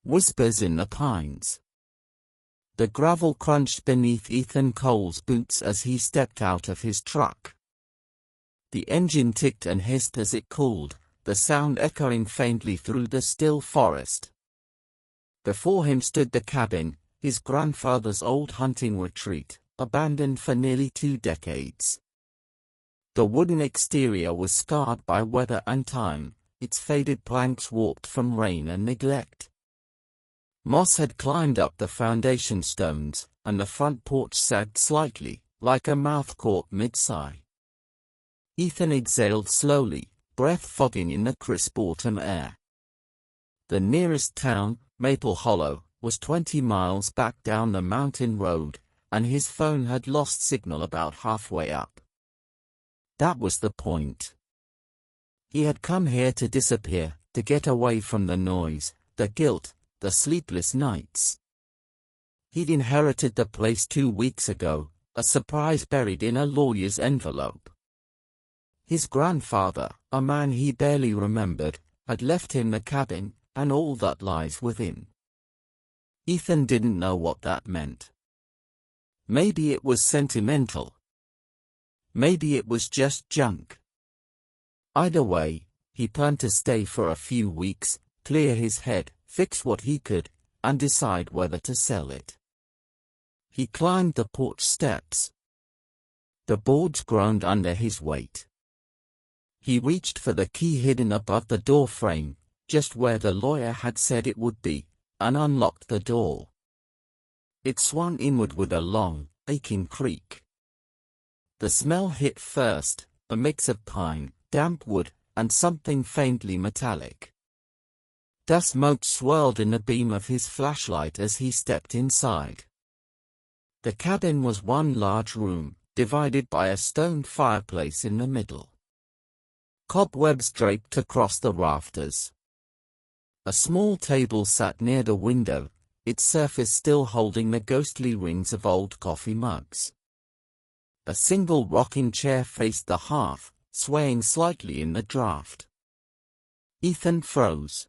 Whispers in the pines. The gravel crunched beneath Ethan Cole's boots as he stepped out of his truck. The engine ticked and hissed as it cooled, the sound echoing faintly through the still forest. Before him stood the cabin, his grandfather's old hunting retreat, abandoned for nearly 2 decades. The wooden exterior was scarred by weather and time, its faded planks warped from rain and neglect. Moss had climbed up the foundation stones, and the front porch sagged slightly, like a mouth caught mid-sigh. Ethan exhaled slowly, breath fogging in the crisp autumn air. The nearest town, Maple Hollow, was 20 miles back down the mountain road, and his phone had lost signal about halfway up. That was the point. He had come here to disappear, to get away from the noise, the guilt, the sleepless nights. He'd inherited the place 2 weeks ago, a surprise buried in a lawyer's envelope. His grandfather, a man he barely remembered, had left him the cabin, and all that lies within. Ethan didn't know what that meant. Maybe it was sentimental. Maybe it was just junk. Either way, he planned to stay for a few weeks, clear his head, fix what he could, and decide whether to sell it. He climbed the porch steps. The boards groaned under his weight. He reached for the key hidden above the door frame, just where the lawyer had said it would be, and unlocked the door. It swung inward with a long, aching creak. The smell hit first, a mix of pine, damp wood, and something faintly metallic. Dust motes swirled in the beam of his flashlight as he stepped inside. The cabin was one large room, divided by a stone fireplace in the middle. Cobwebs draped across the rafters. A small table sat near the window, its surface still holding the ghostly rings of old coffee mugs. A single rocking chair faced the hearth, swaying slightly in the draft. Ethan froze.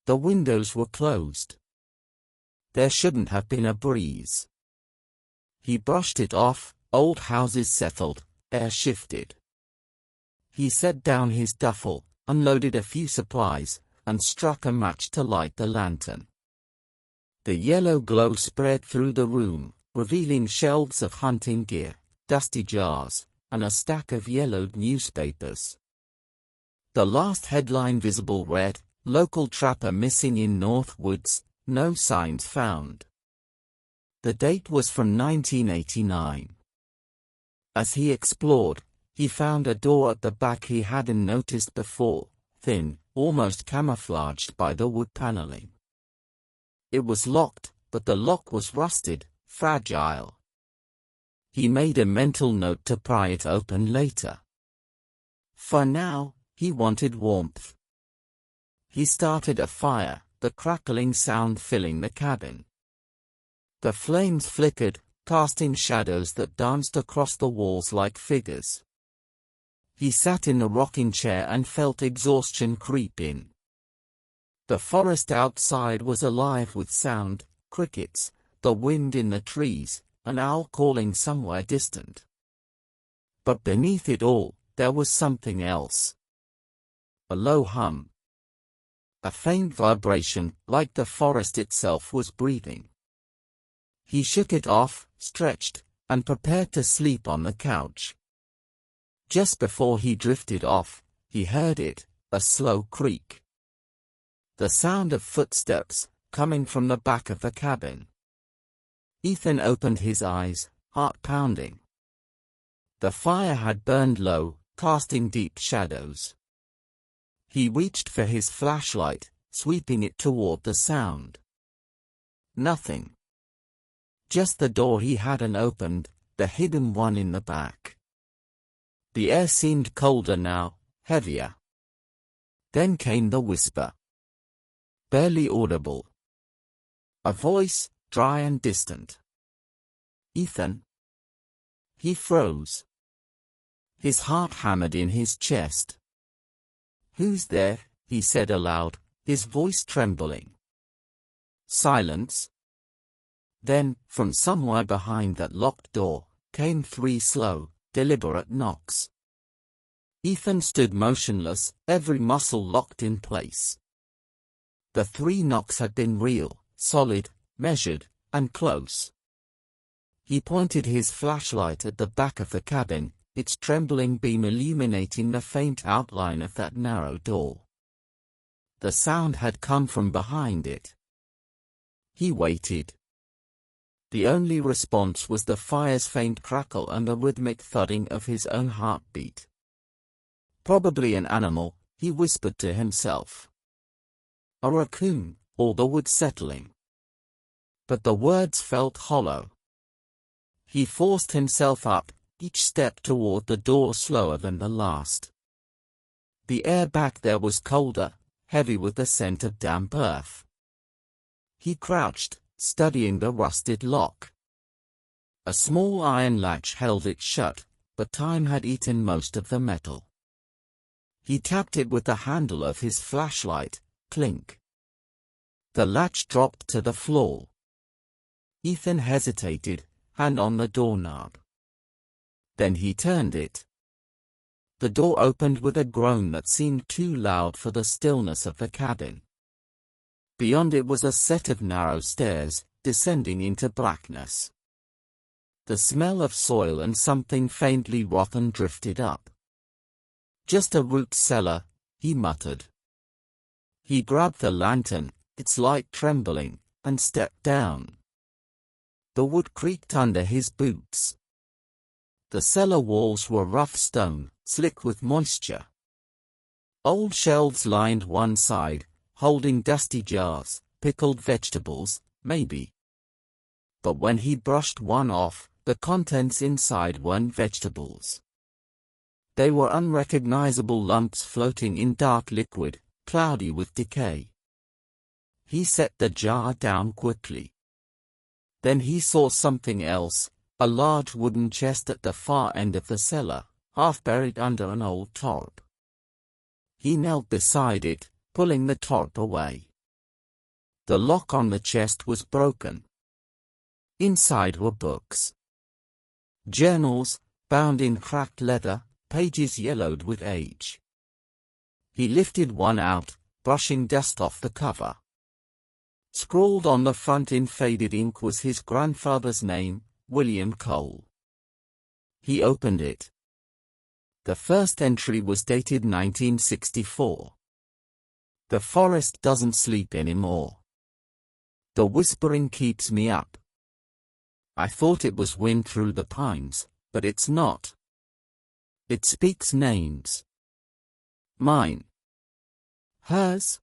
The windows were closed. There shouldn't have been a breeze. He brushed it off, old houses settled, air shifted. He set down his duffel, unloaded a few supplies, and struck a match to light the lantern. The yellow glow spread through the room, revealing shelves of hunting gear, dusty jars, and a stack of yellowed newspapers. The last headline visible read, "Local trapper missing in North Woods, no signs found." The date was from 1989. As he explored, he found a door at the back he hadn't noticed before, thin, almost camouflaged by the wood paneling. It was locked, but the lock was rusted, fragile. He made a mental note to pry it open later. For now, he wanted warmth. He started a fire, the crackling sound filling the cabin. The flames flickered, casting shadows that danced across the walls like figures. He sat in the rocking chair and felt exhaustion creep in. The forest outside was alive with sound, crickets, the wind in the trees, an owl calling somewhere distant. But beneath it all, there was something else. A low hum. A faint vibration, like the forest itself was breathing. He shook it off, stretched, and prepared to sleep on the couch. Just before he drifted off, he heard it, a slow creak. The sound of footsteps, coming from the back of the cabin. Ethan opened his eyes, heart pounding. The fire had burned low, casting deep shadows. He reached for his flashlight, sweeping it toward the sound. Nothing. Just the door he hadn't opened, the hidden one in the back. The air seemed colder now, heavier. Then came the whisper. Barely audible. A voice, dry and distant. Ethan. He froze. His heart hammered in his chest. "Who's there?" he said aloud, his voice trembling. Silence. Then, from somewhere behind that locked door, came 3 slow, deliberate knocks. Ethan stood motionless, every muscle locked in place. The 3 knocks had been real, solid, measured, and close. He pointed his flashlight at the back of the cabin, its trembling beam illuminating the faint outline of that narrow door. The sound had come from behind it. He waited. The only response was the fire's faint crackle and the rhythmic thudding of his own heartbeat. Probably an animal, he whispered to himself. A raccoon, or the wood settling. But the words felt hollow. He forced himself up, each step toward the door slower than the last. The air back there was colder, heavy with the scent of damp earth. He crouched, studying the rusted lock. A small iron latch held it shut, but time had eaten most of the metal. He tapped it with the handle of his flashlight, clink. The latch dropped to the floor. Ethan hesitated, hand on the doorknob. Then he turned it. The door opened with a groan that seemed too loud for the stillness of the cabin. Beyond it was a set of narrow stairs, descending into blackness. The smell of soil and something faintly rotten drifted up. Just a root cellar, he muttered. He grabbed the lantern, its light trembling, and stepped down. The wood creaked under his boots. The cellar walls were rough stone, slick with moisture. Old shelves lined one side, holding dusty jars, pickled vegetables, maybe. But when he brushed one off, the contents inside weren't vegetables. They were unrecognizable lumps floating in dark liquid, cloudy with decay. He set the jar down quickly. Then he saw something else, a large wooden chest at the far end of the cellar, half buried under an old tarp. He knelt beside it, pulling the tarp away. The lock on the chest was broken. Inside were books. Journals, bound in cracked leather, pages yellowed with age. He lifted one out, brushing dust off the cover. Scrawled on the front in faded ink was his grandfather's name, William Cole. He opened it. The first entry was dated 1964. The forest doesn't sleep anymore. The whispering keeps me up. I thought it was wind through the pines, but it's not. It speaks names. Mine. Hers.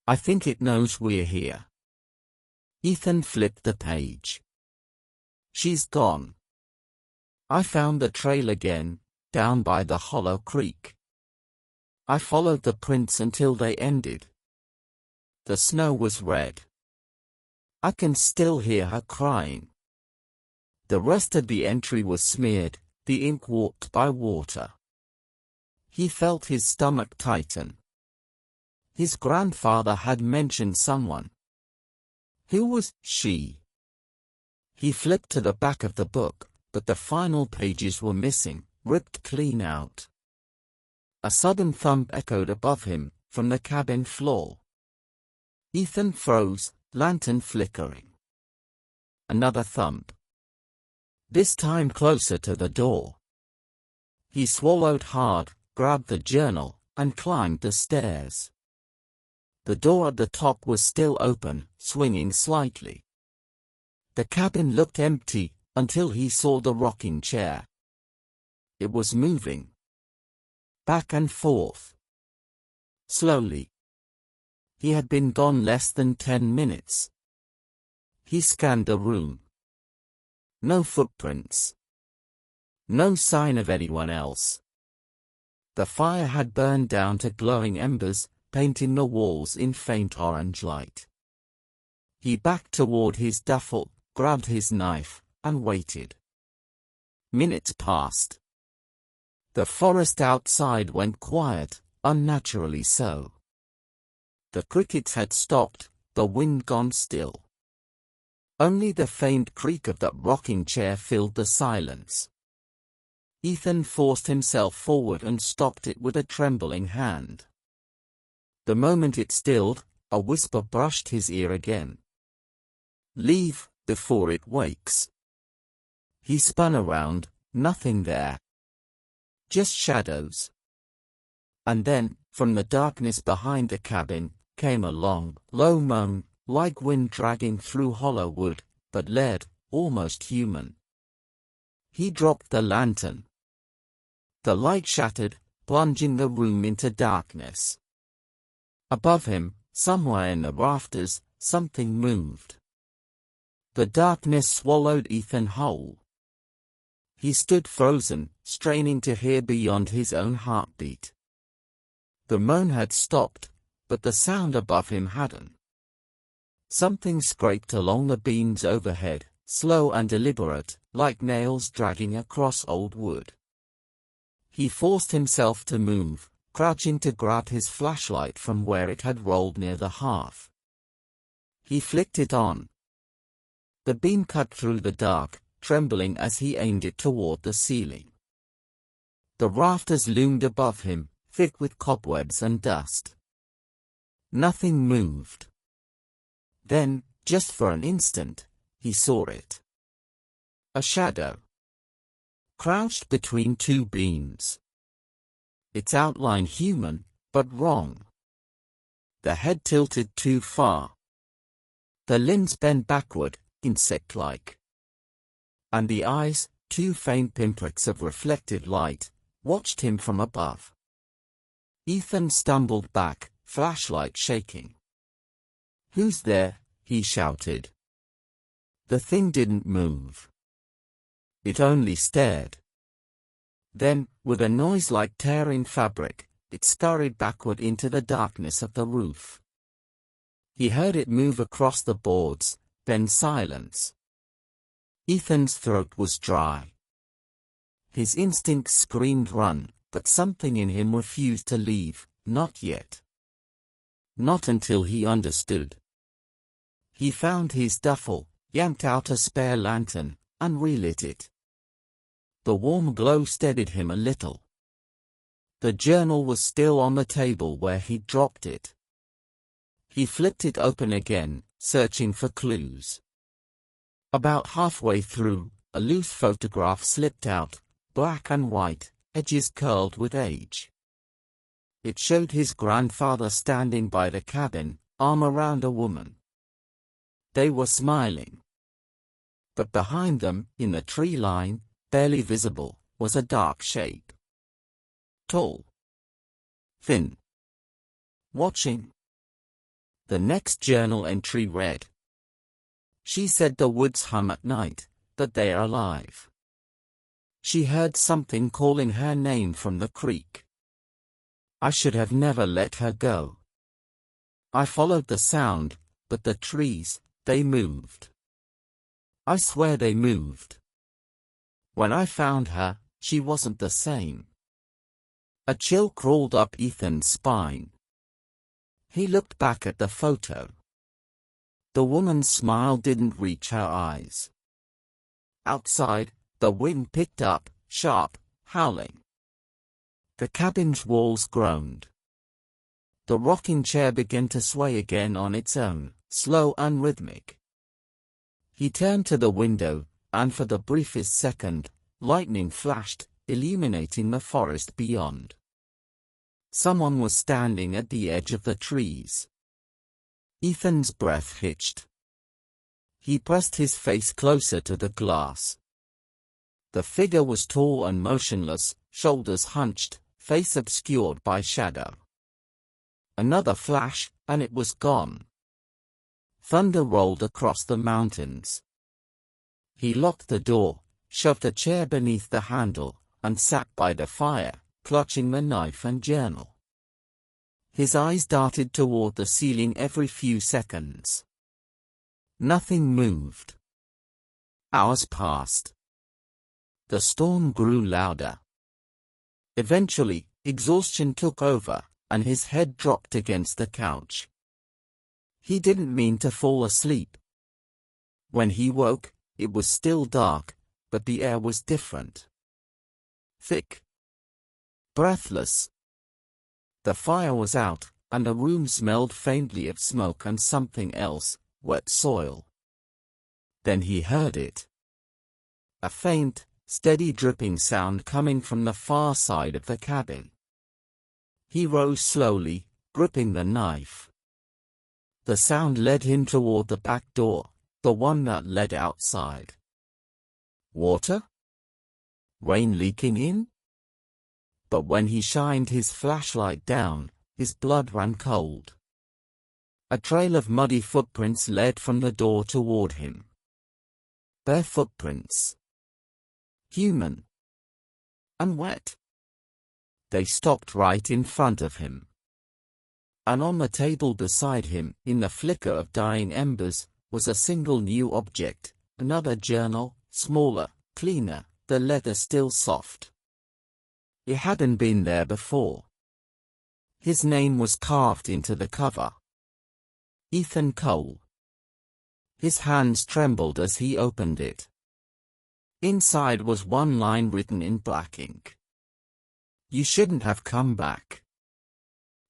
I think it knows we're here. Ethan flipped the page. She's gone. I found the trail again, down by the hollow creek. I followed the prints until they ended. The snow was red. I can still hear her crying. The rest of the entry was smeared, the ink warped by water. He felt his stomach tighten. His grandfather had mentioned someone. Who was she? He flipped to the back of the book, but the final pages were missing, ripped clean out. A sudden thump echoed above him, from the cabin floor. Ethan froze, lantern flickering. Another thump. This time closer to the door. He swallowed hard, grabbed the journal, and climbed the stairs. The door at the top was still open, swinging slightly. The cabin looked empty, until he saw the rocking chair. It was moving. Back and forth. Slowly. He had been gone less than 10 minutes. He scanned the room. No footprints. No sign of anyone else. The fire had burned down to glowing embers, painting the walls in faint orange light. He backed toward his duffel, grabbed his knife, and waited. Minutes passed. The forest outside went quiet, unnaturally so. The crickets had stopped, the wind gone still. Only the faint creak of the rocking chair filled the silence. Ethan forced himself forward and stopped it with a trembling hand. The moment it stilled, a whisper brushed his ear again. "Leave, before it wakes." He spun around, nothing there. Just shadows. And then, from the darkness behind the cabin, came a long, low moan, like wind dragging through hollow wood, but lead, almost human. He dropped the lantern. The light shattered, plunging the room into darkness. Above him, somewhere in the rafters, something moved. The darkness swallowed Ethan whole. He stood frozen, straining to hear beyond his own heartbeat. The moan had stopped, but the sound above him hadn't. Something scraped along the beams overhead, slow and deliberate, like nails dragging across old wood. He forced himself to move, crouching to grab his flashlight from where it had rolled near the hearth. He flicked it on. The beam cut through the dark, trembling as he aimed it toward the ceiling. The rafters loomed above him, thick with cobwebs and dust. Nothing moved. Then, just for an instant, he saw it. A shadow. Crouched between two beams. Its outline human, but wrong. The head tilted too far. The limbs bent backward, insect-like. And the eyes, two faint pinpricks of reflected light, watched him from above. Ethan stumbled back, flashlight shaking. "Who's there?" he shouted. The thing didn't move. It only stared. Then, with a noise like tearing fabric, it scurried backward into the darkness of the roof. He heard it move across the boards, then silence. Ethan's throat was dry. His instincts screamed run, but something in him refused to leave, not yet. Not until he understood. He found his duffel, yanked out a spare lantern, and relit it. The warm glow steadied him a little. The journal was still on the table where he'd dropped it. He flipped it open again, searching for clues. About halfway through, a loose photograph slipped out, black and white, edges curled with age. It showed his grandfather standing by the cabin, arm around a woman. They were smiling. But behind them, in the tree line, barely visible, was a dark shape. Tall. Thin. Watching. The next journal entry read, "She said the woods hum at night, that they are alive. She heard something calling her name from the creek. I should have never let her go. I followed the sound, but the trees, they moved. I swear they moved. When I found her, she wasn't the same." A chill crawled up Ethan's spine. He looked back at the photo. The woman's smile didn't reach her eyes. Outside, the wind picked up, sharp, howling. The cabin's walls groaned. The rocking chair began to sway again on its own, slow and rhythmic. He turned to the window, and for the briefest second, lightning flashed, illuminating the forest beyond. Someone was standing at the edge of the trees. Ethan's breath hitched. He pressed his face closer to the glass. The figure was tall and motionless, shoulders hunched, face obscured by shadow. Another flash, and it was gone. Thunder rolled across the mountains. He locked the door, shoved a chair beneath the handle, and sat by the fire, clutching the knife and journal. His eyes darted toward the ceiling every few seconds. Nothing moved. Hours passed. The storm grew louder. Eventually, exhaustion took over, and his head dropped against the couch. He didn't mean to fall asleep. When he woke, it was still dark, but the air was different. Thick. Breathless. The fire was out, and the room smelled faintly of smoke and something else, wet soil. Then he heard it. A faint, steady dripping sound coming from the far side of the cabin. He rose slowly, gripping the knife. The sound led him toward the back door, the one that led outside. Water? Rain leaking in? But when he shined his flashlight down, his blood ran cold. A trail of muddy footprints led from the door toward him. Bare footprints. Human. And wet. They stopped right in front of him. And on the table beside him, in the flicker of dying embers, was a single new object, another journal, smaller, cleaner, the leather still soft. It hadn't been there before. His name was carved into the cover. Ethan Cole. His hands trembled as he opened it. Inside was one line written in black ink. You shouldn't have come back.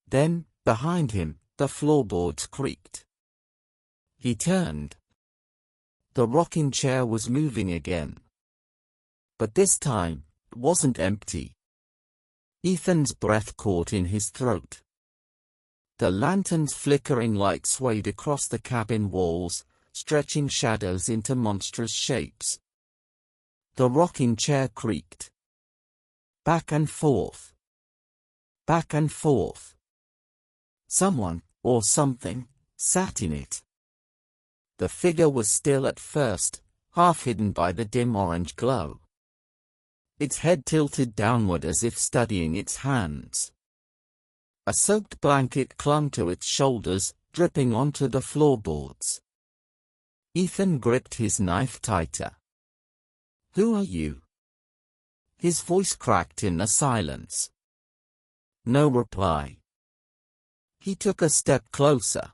Then, behind him, the floorboards creaked. He turned. The rocking chair was moving again. But this time, it wasn't empty. Ethan's breath caught in his throat. The lantern's flickering light swayed across the cabin walls, stretching shadows into monstrous shapes. The rocking chair creaked. Back and forth. Back and forth. Someone, or something, sat in it. The figure was still at first, half hidden by the dim orange glow. Its head tilted downward as if studying its hands. A soaked blanket clung to its shoulders, dripping onto the floorboards. Ethan gripped his knife tighter. Who are you? His voice cracked in the silence. No reply. He took a step closer.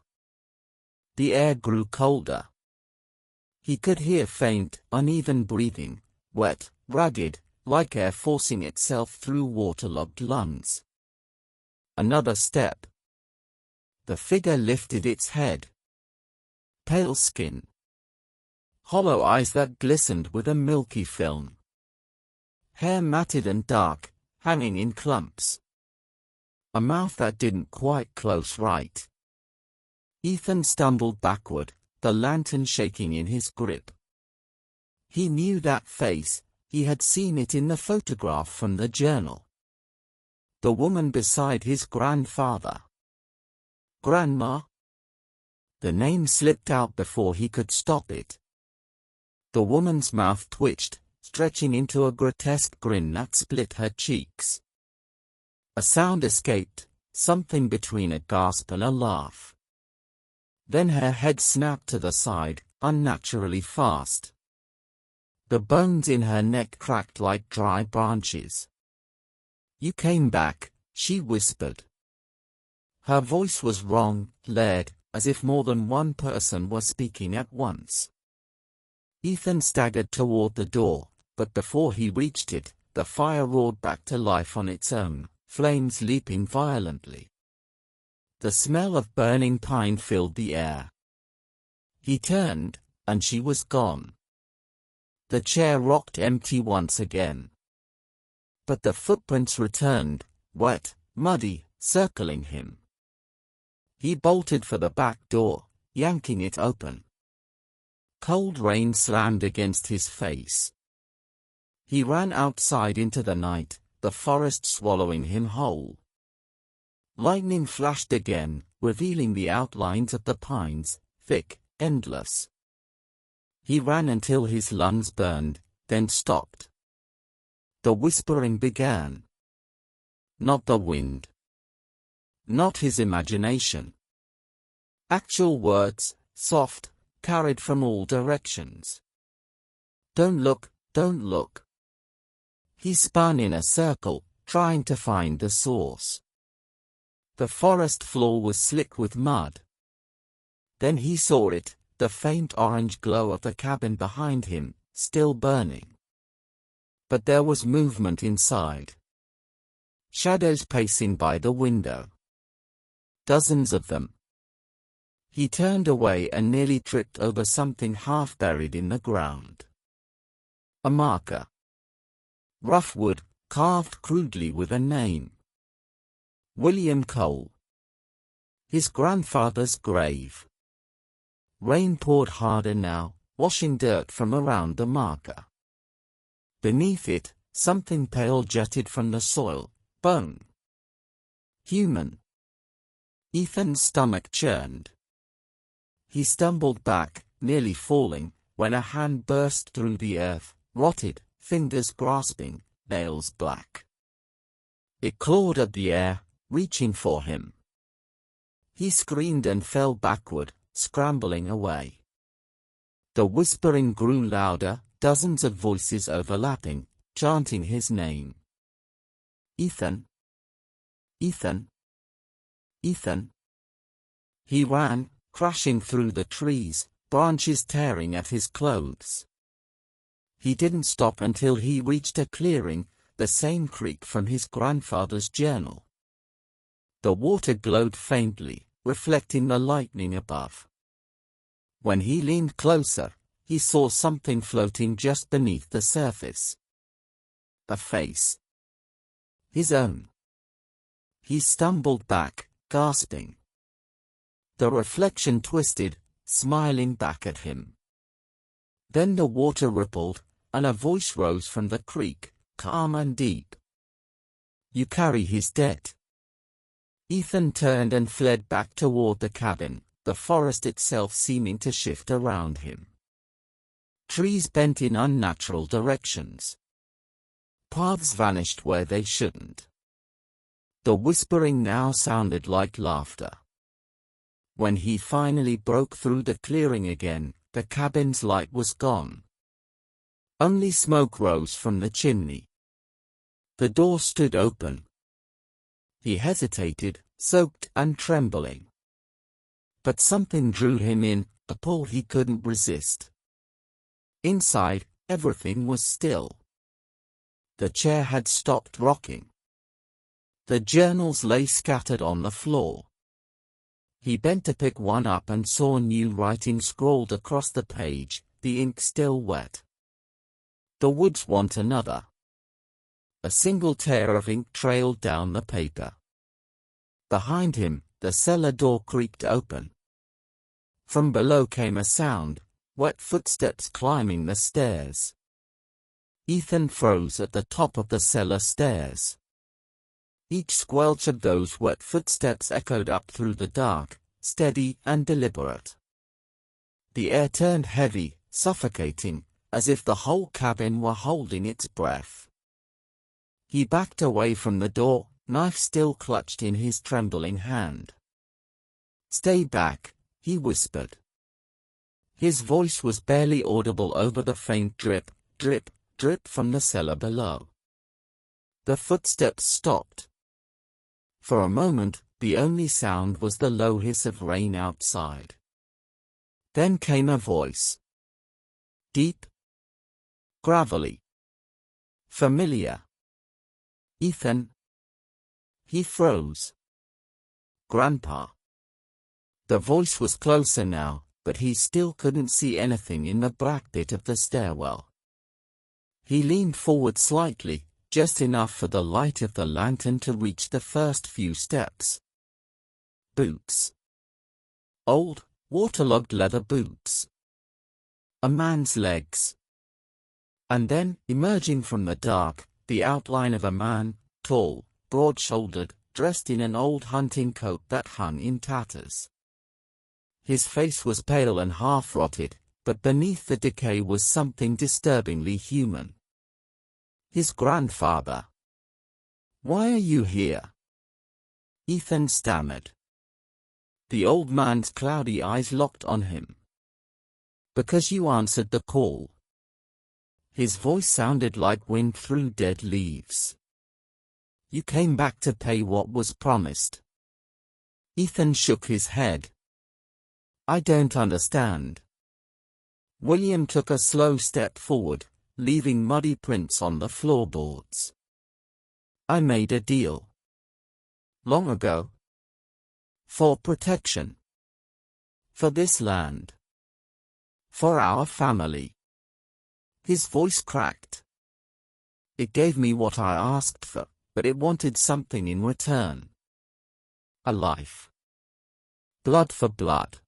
The air grew colder. He could hear faint, uneven breathing, wet, ragged, like air forcing itself through waterlogged lungs. Another step. The figure lifted its head. Pale skin. Hollow eyes that glistened with a milky film. Hair matted and dark, hanging in clumps. A mouth that didn't quite close right. Ethan stumbled backward, the lantern shaking in his grip. He knew that face, he had seen it in the photograph from the journal. The woman beside his grandfather. Grandma? The name slipped out before he could stop it. The woman's mouth twitched, stretching into a grotesque grin that split her cheeks. A sound escaped, something between a gasp and a laugh. Then her head snapped to the side, unnaturally fast. The bones in her neck cracked like dry branches. You came back, she whispered. Her voice was wrong, layered, as if more than one person was speaking at once. Ethan staggered toward the door, but before he reached it, the fire roared back to life on its own, flames leaping violently. The smell of burning pine filled the air. He turned, and she was gone. The chair rocked empty once again. But the footprints returned, wet, muddy, circling him. He bolted for the back door, yanking it open. Cold rain slammed against his face. He ran outside into the night, the forest swallowing him whole. Lightning flashed again, revealing the outlines of the pines, thick, endless. He ran until his lungs burned, then stopped. The whispering began. Not the wind. Not his imagination. Actual words, soft, carried from all directions. Don't look, don't look. He spun in a circle, trying to find the source. The forest floor was slick with mud. Then he saw it, the faint orange glow of the cabin behind him, still burning. But there was movement inside. Shadows pacing by the window. Dozens of them. He turned away and nearly tripped over something half buried in the ground. A marker. Rough wood, carved crudely with a name. William Cole. His grandfather's grave. Rain poured harder now, washing dirt from around the marker. Beneath it, something pale jutted from the soil. Bone. Human. Ethan's stomach churned. He stumbled back, nearly falling, when a hand burst through the earth, rotted, fingers grasping, nails black. It clawed at the air, reaching for him. He screamed and fell backward, scrambling away. The whispering grew louder, dozens of voices overlapping, chanting his name. Ethan. Ethan. Ethan. He ran, crashing through the trees, branches tearing at his clothes. He didn't stop until he reached a clearing, the same creek from his grandfather's journal. The water glowed faintly, reflecting the lightning above. When he leaned closer, he saw something floating just beneath the surface. A face. His own. He stumbled back, gasping. The reflection twisted, smiling back at him. Then the water rippled, and a voice rose from the creek, calm and deep. "You carry his debt." Ethan turned and fled back toward the cabin, the forest itself seeming to shift around him. Trees bent in unnatural directions. Paths vanished where they shouldn't. The whispering now sounded like laughter. When he finally broke through the clearing again, the cabin's light was gone. Only smoke rose from the chimney. The door stood open. He hesitated, soaked and trembling. But something drew him in, a pull he couldn't resist. Inside, everything was still. The chair had stopped rocking. The journals lay scattered on the floor. He bent to pick one up and saw new writing scrawled across the page, the ink still wet. "The woods want another." A single tear of ink trailed down the paper. Behind him, the cellar door creaked open. From below came a sound, wet footsteps climbing the stairs. Ethan froze at the top of the cellar stairs. Each squelch of those wet footsteps echoed up through the dark, steady and deliberate. The air turned heavy, suffocating, as if the whole cabin were holding its breath. He backed away from the door, knife still clutched in his trembling hand. "Stay back," he whispered. His voice was barely audible over the faint drip, drip, drip from the cellar below. The footsteps stopped. For a moment, the only sound was the low hiss of rain outside. Then came a voice. Deep. Gravelly. Familiar. "Ethan." He froze. "Grandpa." The voice was closer now, but he still couldn't see anything in the black pit of the stairwell. He leaned forward slightly, just enough for the light of the lantern to reach the first few steps. Boots. Old, waterlogged leather boots. A man's legs. And then, emerging from the dark, the outline of a man, tall, broad-shouldered, dressed in an old hunting coat that hung in tatters. His face was pale and half-rotted, but beneath the decay was something disturbingly human. His grandfather. "Why are you here?" Ethan stammered. The old man's cloudy eyes locked on him. "Because you answered the call." His voice sounded like wind through dead leaves. "You came back to pay what was promised." Ethan shook his head. I don't understand. William took a slow step forward, leaving muddy prints on the floorboards. I made a deal. Long ago. For protection. For this land. For our family. His voice cracked. It gave me what I asked for, but it wanted something in return. A life. Blood for blood.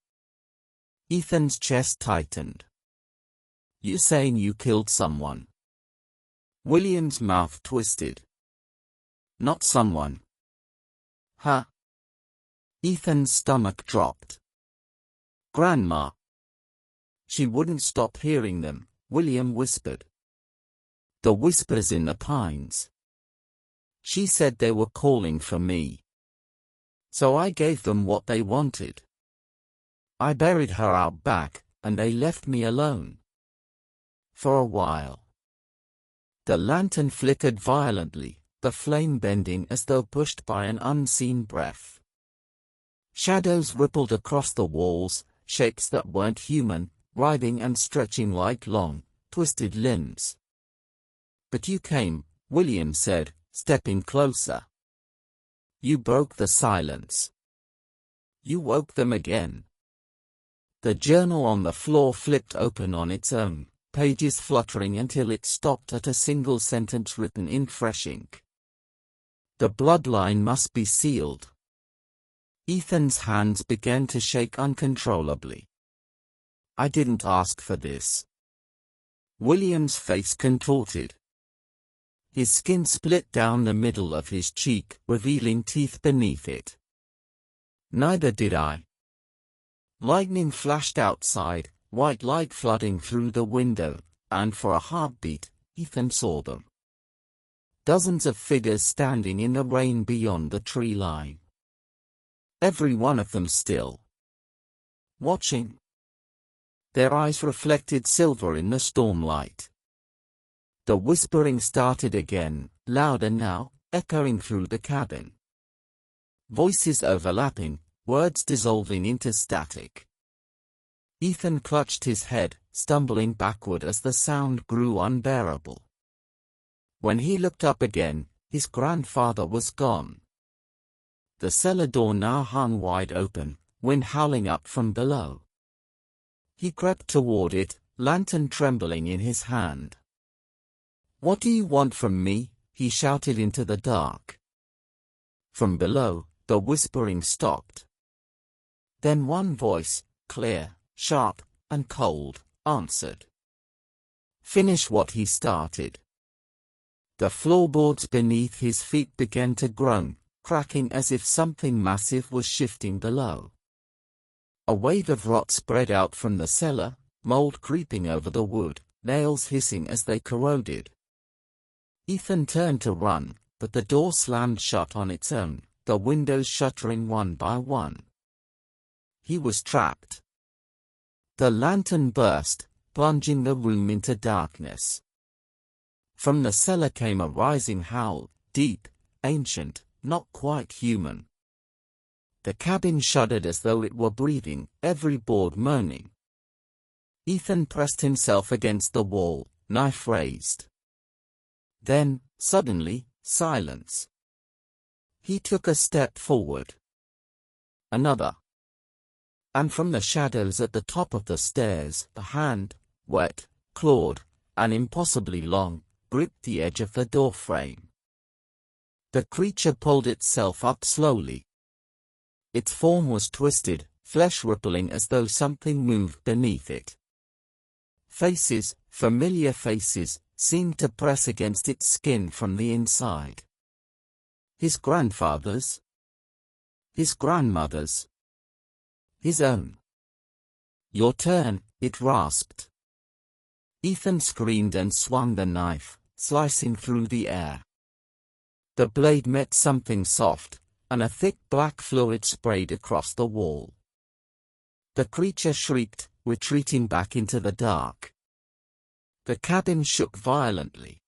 Ethan's chest tightened. You saying you killed someone? William's mouth twisted. Not someone. Huh? Ethan's stomach dropped. Grandma. She wouldn't stop hearing them, William whispered. The whispers in the pines. She said they were calling for me. So I gave them what they wanted. I buried her out back, and they left me alone. For a while. The lantern flickered violently, the flame bending as though pushed by an unseen breath. Shadows rippled across the walls, shapes that weren't human, writhing and stretching like long, twisted limbs. But you came, William said, stepping closer. You broke the silence. You woke them again. The journal on the floor flipped open on its own, pages fluttering until it stopped at a single sentence written in fresh ink. The bloodline must be sealed. Ethan's hands began to shake uncontrollably. I didn't ask for this. William's face contorted. His skin split down the middle of his cheek, revealing teeth beneath it. Neither did I. Lightning flashed outside, white light flooding through the window, and for a heartbeat, Ethan saw them. Dozens of figures standing in the rain beyond the tree line. Every one of them still. Watching. Their eyes reflected silver in the stormlight. The whispering started again, louder now, echoing through the cabin. Voices overlapping, words dissolving into static. Ethan clutched his head, stumbling backward as the sound grew unbearable. When he looked up again, his grandfather was gone. The cellar door now hung wide open, wind howling up from below. He crept toward it, lantern trembling in his hand. What do you want from me? He shouted into the dark. From below, the whispering stopped. Then one voice, clear, sharp, and cold, answered. Finish what he started. The floorboards beneath his feet began to groan, cracking as if something massive was shifting below. A wave of rot spread out from the cellar, mold creeping over the wood, nails hissing as they corroded. Ethan turned to run, but the door slammed shut on its own, the windows shuttering one by one. He was trapped. The lantern burst, plunging the room into darkness. From the cellar came a rising howl, deep, ancient, not quite human. The cabin shuddered as though it were breathing, every board moaning. Ethan pressed himself against the wall, knife raised. Then, suddenly, silence. He took a step forward. Another. And from the shadows at the top of the stairs, a hand, wet, clawed, and impossibly long, gripped the edge of the doorframe. The creature pulled itself up slowly. Its form was twisted, flesh rippling as though something moved beneath it. Faces, familiar faces, seemed to press against its skin from the inside. His grandfather's. His grandmother's. His own. Your turn, it rasped. Ethan screamed and swung the knife, slicing through the air. The blade met something soft, and a thick black fluid sprayed across the wall. The creature shrieked, retreating back into the dark. The cabin shook violently.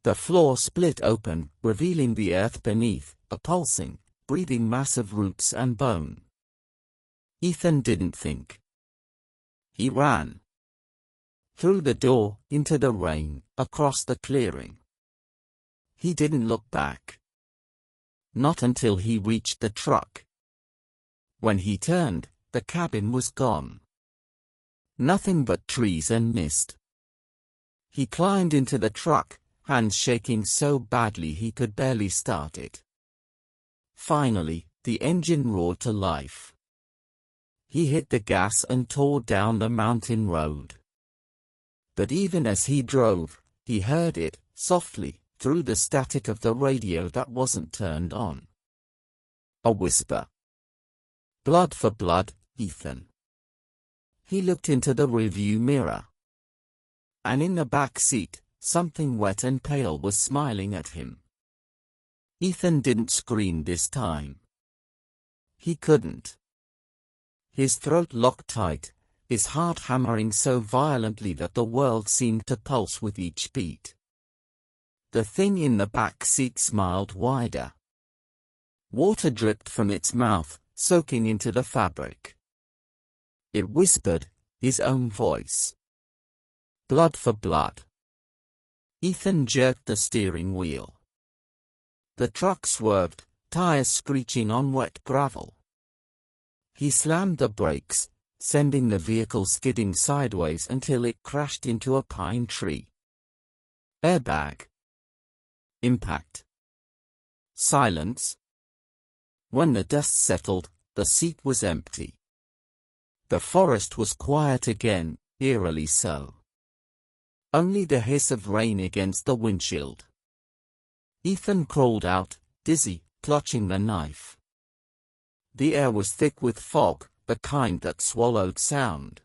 The floor split open, revealing the earth beneath, a pulsing, breathing mass of roots and bone. Ethan didn't think. He ran. Through the door, into the rain, across the clearing. He didn't look back. Not until he reached the truck. When he turned, the cabin was gone. Nothing but trees and mist. He climbed into the truck, hands shaking so badly he could barely start it. Finally, the engine roared to life. He hit the gas and tore down the mountain road. But even as he drove, he heard it, softly, through the static of the radio that wasn't turned on. A whisper. Blood for blood, Ethan. He looked into the rearview mirror. And in the back seat, something wet and pale was smiling at him. Ethan didn't scream this time. He couldn't. His throat locked tight, his heart hammering so violently that the world seemed to pulse with each beat. The thing in the back seat smiled wider. Water dripped from its mouth, soaking into the fabric. It whispered, his own voice. Blood for blood. Ethan jerked the steering wheel. The truck swerved, tires screeching on wet gravel. He slammed the brakes, sending the vehicle skidding sideways until it crashed into a pine tree. Airbag. Impact. Silence. When the dust settled, the seat was empty. The forest was quiet again, eerily so. Only the hiss of rain against the windshield. Ethan crawled out, dizzy, clutching the knife. The air was thick with fog, the kind that swallowed sound.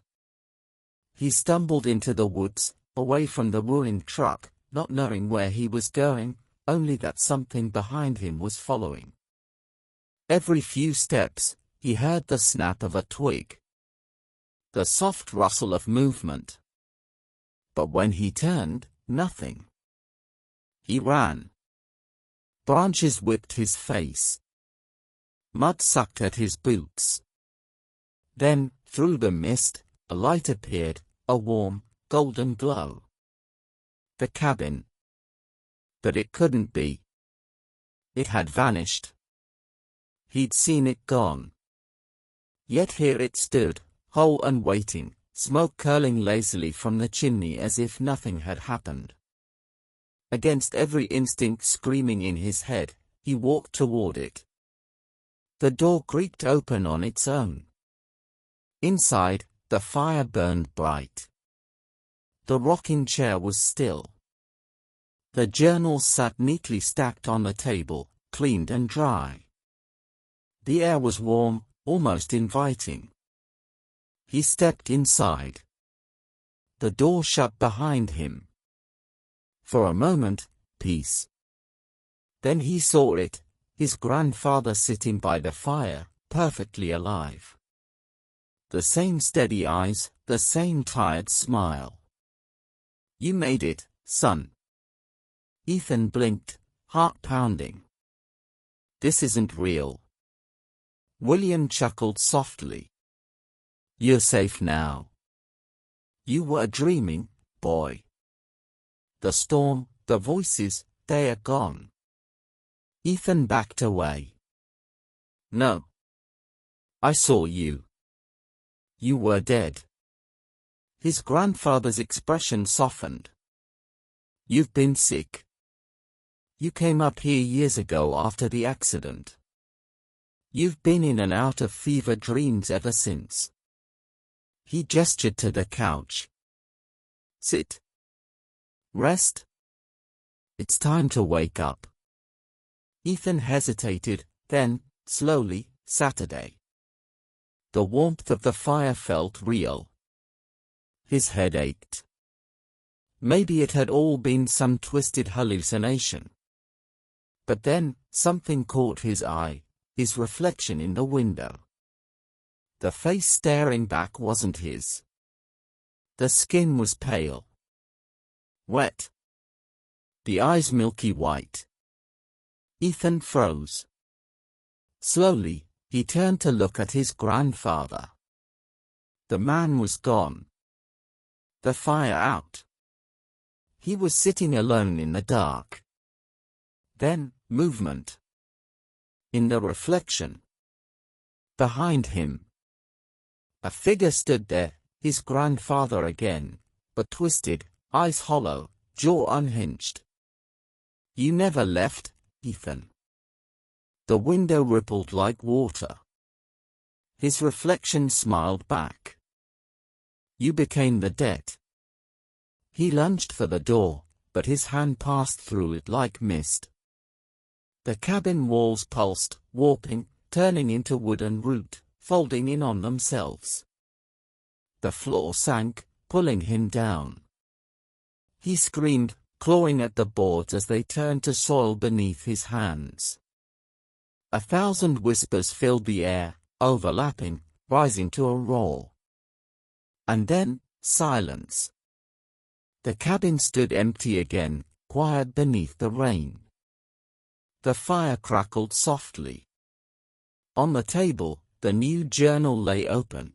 He stumbled into the woods, away from the ruined truck, not knowing where he was going, only that something behind him was following. Every few steps, he heard the snap of a twig. The soft rustle of movement. But when he turned, nothing. He ran. Branches whipped his face. Mud sucked at his boots. Then, through the mist, a light appeared, a warm, golden glow. The cabin. But it couldn't be. It had vanished. He'd seen it gone. Yet here it stood, whole and waiting, smoke curling lazily from the chimney as if nothing had happened. Against every instinct screaming in his head, he walked toward it. The door creaked open on its own. Inside, the fire burned bright. The rocking chair was still. The journals sat neatly stacked on the table, cleaned and dry. The air was warm, almost inviting. He stepped inside. The door shut behind him. For a moment, peace. Then he saw it, his grandfather sitting by the fire, perfectly alive. The same steady eyes, the same tired smile. You made it, son. Ethan blinked, heart pounding. This isn't real. William chuckled softly. You're safe now. You were dreaming, boy. The storm, the voices, they are gone. Ethan backed away. No. I saw you. You were dead. His grandfather's expression softened. You've been sick. You came up here years ago after the accident. You've been in and out of fever dreams ever since. He gestured to the couch. Sit. Rest. It's time to wake up. Ethan hesitated, then, slowly, Saturday. The warmth of the fire felt real. His head ached. Maybe it had all been some twisted hallucination. But then, something caught his eye, his reflection in the window. The face staring back wasn't his. The skin was pale. Wet. The eyes milky white. Ethan froze. Slowly, He turned to look at his grandfather. The man was gone. The fire out. He was sitting alone in the dark. Then, movement. In the reflection. Behind him. A figure stood there, his grandfather again, but twisted, eyes hollow, jaw unhinged. "You never left, Ethan." The window rippled like water. His reflection smiled back. "You became the debt." He lunged for the door, but his hand passed through it like mist. The cabin walls pulsed, warping, turning into wood and root, folding in on themselves. The floor sank, pulling him down. He screamed, clawing at the boards as they turned to soil beneath his hands. 1,000 whispers filled the air, overlapping, rising to a roar. And then, silence. The cabin stood empty again, quiet beneath the rain. The fire crackled softly. On the table, the new journal lay open.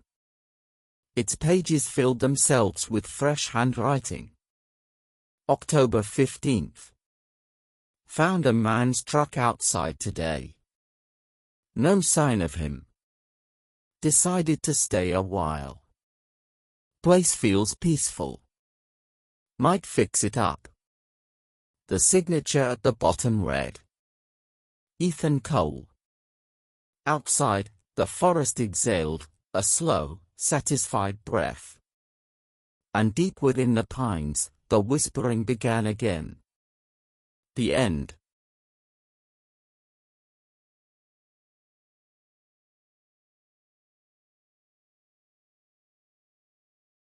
Its pages filled themselves with fresh handwriting. October 15th. Found a man's truck outside today. No sign of him. Decided to stay a while. Place feels peaceful. Might fix it up. The signature at the bottom read, Ethan Cole. Outside, the forest exhaled, a slow, satisfied breath. And deep within the pines, the whispering began again. The end.